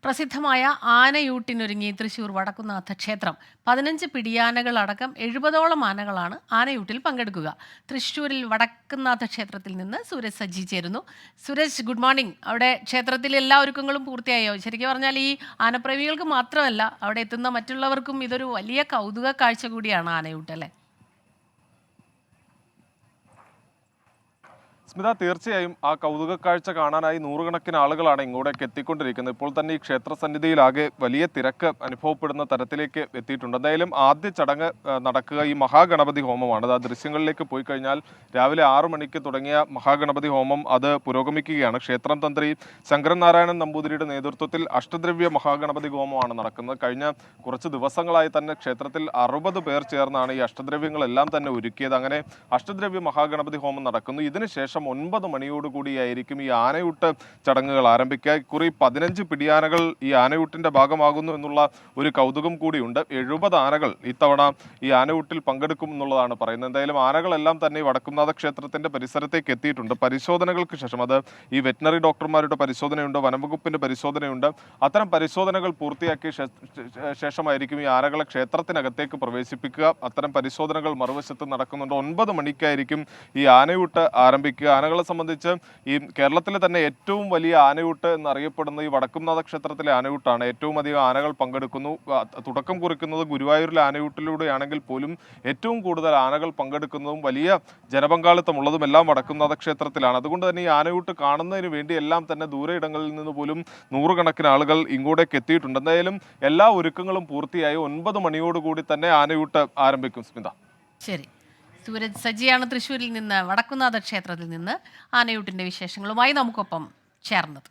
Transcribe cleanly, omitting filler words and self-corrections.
പ്രസിദ്ധമായ ആനയൂട്ടിനൊരുങ്ങി തൃശൂർ വടക്കുന്നാഥ ക്ഷേത്രം. 15 പിടിയാനകളടക്കം 70ഓളം ആനകളാണ് ആനയൂട്ടിൽ പങ്കെടുക്കുക. തൃശ്ശൂരിൽ വടക്കുന്നാഥ ക്ഷേത്രത്തിൽ നിന്ന് സൂരജ് സജ്ജി ചേരുന്നു. Sooraj, good morning. അവിടെ ക്ഷേത്രത്തിൽ എല്ലാ ഒരുക്കങ്ങളും പൂർത്തിയായോ? ശരിക്കും പറഞ്ഞാൽ ഈ ആനപ്രേമികൾക്ക് മാത്രമല്ല, അവിടെ എത്തുന്ന മറ്റുള്ളവർക്കും ഇതൊരു വലിയ കൗതുക കാഴ്ച കൂടിയാണ് ആനയൂട്ട്, അല്ലേ? സ്മിത, തീർച്ചയായും ആ കൗതുക കാഴ്ച കാണാനായി നൂറുകണക്കിന് ആളുകളാണ് ഇങ്ങോട്ടേക്ക് എത്തിക്കൊണ്ടിരിക്കുന്നത്. ഇപ്പോൾ തന്നെ ഈ ക്ഷേത്ര സന്നിധിയിലാകെ വലിയ തിരക്ക് അനുഭവപ്പെടുന്ന തരത്തിലേക്ക് എത്തിയിട്ടുണ്ട്. എന്തായാലും ആദ്യ ചടങ്ങ് നടക്കുക ഈ മഹാഗണപതി ഹോമമാണ്. ആ ദൃശ്യങ്ങളിലേക്ക് പോയി കഴിഞ്ഞാൽ രാവിലെ 6 മണിക്ക് തുടങ്ങിയ മഹാഗണപതി ഹോമം അത് പുരോഗമിക്കുകയാണ്. ക്ഷേത്രം തന്ത്രി ശങ്കരൻ നാരായണൻ നമ്പൂതിരിയുടെ നേതൃത്വത്തിൽ അഷ്ടദ്രവ്യ മഹാഗണപതി ഹോമമാണ് നടക്കുന്നത്. കഴിഞ്ഞ കുറച്ച് ദിവസങ്ങളായി തന്നെ ക്ഷേത്രത്തിൽ 60 പേർ ചേർന്നാണ് ഈ അഷ്ടദ്രവ്യങ്ങളെല്ലാം തന്നെ ഒരുക്കിയത്. അങ്ങനെ അഷ്ടദ്രവ്യ മഹാഗണപതി ഹോമം നടക്കുന്നു. ഇതിനുശേഷം 9 മണിയോടുകൂടിയായിരിക്കും ഈ ആനയൂട്ട് ചടങ്ങുകൾ ആരംഭിക്കുക. ഇക്കുറി 15 പിടിയാനകൾ ഈ ആനയൂട്ടിന്റെ ഭാഗമാകുന്നു എന്നുള്ള ഒരു കൗതുകം കൂടിയുണ്ട്. 70 ആനകൾ ഇത്തവണ ഈ ആനയൂട്ടിൽ പങ്കെടുക്കും എന്നുള്ളതാണ് പറയുന്നത്. എന്തായാലും ആനകളെല്ലാം തന്നെ വടക്കുംനാഥ ക്ഷേത്രത്തിന്റെ പരിസരത്തേക്ക് എത്തിയിട്ടുണ്ട്. പരിശോധനകൾക്ക് ശേഷം, അത് ഈ വെറ്റിനറി ഡോക്ടർമാരുടെ പരിശോധനയുണ്ട്, വനംവകുപ്പിന്റെ പരിശോധനയുണ്ട്. അത്തരം പരിശോധനകൾ പൂർത്തിയാക്കിയ ശേഷമായിരിക്കും ഈ ആനകളെ ക്ഷേത്രത്തിനകത്തേക്ക് പ്രവേശിപ്പിക്കുക. അത്തരം പരിശോധനകൾ മറുവശത്ത് നടക്കുന്നുണ്ട്. 9 മണിക്കായിരിക്കും ഈ ആനയൂട്ട് ആരംഭിക്കുക. ആനകളെ സംബന്ധിച്ച് ഈ കേരളത്തിലെ തന്നെ ഏറ്റവും വലിയ ആനയൂട്ട് എന്നറിയപ്പെടുന്ന ഈ വടക്കുംനാഥ ക്ഷേത്രത്തിലെ ആനയൂട്ടാണ്. ഏറ്റവും അധികം ആനകൾ പങ്കെടുക്കുന്നു. തുടക്കം കുറിക്കുന്നത് ഗുരുവായൂരിലെ ആനയൂട്ടിലൂടെയാണെങ്കിൽ പോലും ഏറ്റവും കൂടുതൽ ആനകൾ പങ്കെടുക്കുന്നതും വലിയ ജനപങ്കാളിത്തമുള്ളതും എല്ലാം വടക്കുംനാഥ ക്ഷേത്രത്തിലാണ്. അതുകൊണ്ട് തന്നെ ഈ ആനയൂട്ട് കാണുന്നതിന് വേണ്ടി എല്ലാം തന്നെ ദൂരയിടങ്ങളിൽ നിന്ന് പോലും നൂറുകണക്കിന് ആളുകൾ ഇങ്ങോട്ടേക്ക് എത്തിയിട്ടുണ്ട്. എന്തായാലും എല്ലാ ഒരുക്കങ്ങളും പൂർത്തിയായി 9 മണിയോടുകൂടി തന്നെ ആനയൂട്ട് ആരംഭിക്കും. സ്മിത, ശരി. സൂരജ് സജ്ജിയാണ് തൃശ്ശൂരിൽ നിന്ന്, വടക്കുന്നാഥ ക്ഷേത്രത്തിൽ നിന്ന് ആനയൂട്ടിന്റെ വിശേഷങ്ങളുമായി നമുക്കൊപ്പം ചേർന്നത്.